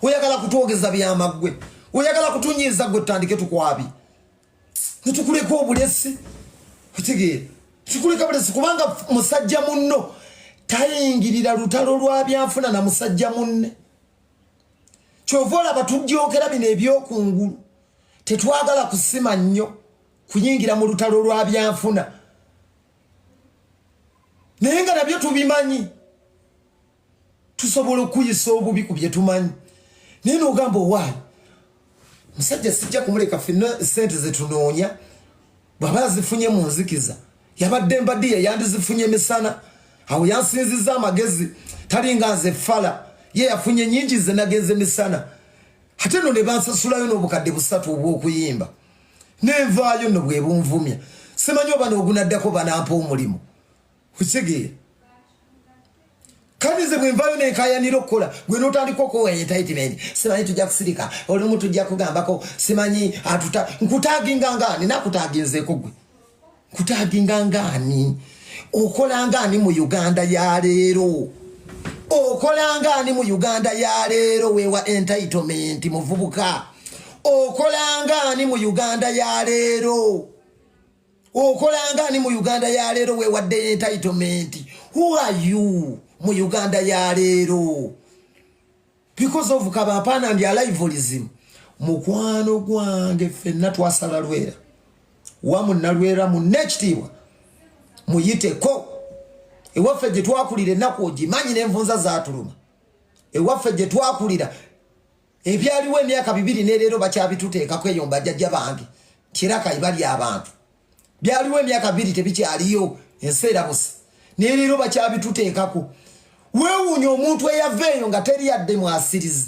oyagala kutwogeza byamagwe oyagala kutunyiza gwe tutandike tukwabi nitukuleka obulesi kutegeera tukuleka bulesi kubanga musajja munno tayingirira lutalo lwa byanfuna na musajja munne kyovola batujjokera bino ebyokungulu tetwagala kusima nnyo kuyingira mu lutalo lwa byanfuna naye nga nabyo tubimanyi tusobola okuyisa obubi ku bye tumanyi naye n'ogamba owaayi musajja sijja kumuleka ffenna sente zetunoonya bw'aba yazifunye mu nzikiza yabadde mbaddiye yandizifunye misana awo yansinziza amagezi talinga nze fala ye yafunye nyingi ze nagenze misana ate no ne bansasulayo n'obukadde busatu obw'okuyimba nenvaayo nno bwe bunvumya simanyi oba n'ogunaddako banampa omulimu kukigeera kandi nze bwe nvaayo nenkayanira okukola gwe n'otandika okuwa entitlement simanyi tujja kusirika olumu tujja kugambako simanyi atuta nkutaaginga ngaani nakutaaginzeeko gwe nkutaaginga ngaani okola ngaani mu Uganda ya leero okola ngaani mu Uganda ya leero weewa entitlement muvubuka okola ngaani mu Uganda ya leero okola ngaani mu Uganda ya leero weewadde entitlement who are you mu Uganda ya leero because of kabapana and arrivalism mukwano gwange ffenna twasala lwera wamu nalwera mu nekitiibwa muyiteko ewaffe gye twakulira ennaku ogimanyi n'envunza zaatuluma ewaffe gye twakulira ebyaliwo emyaka 2 n'eleero bakyabituteekako eyo mbajjajja bange kiraka ibali abantu byaliwo emyaka 2 tebikyaliyo enseera busa n'eleero bakyabituteekako weewuunya omuntu eyaveeyo nga teri yadde mwasirizi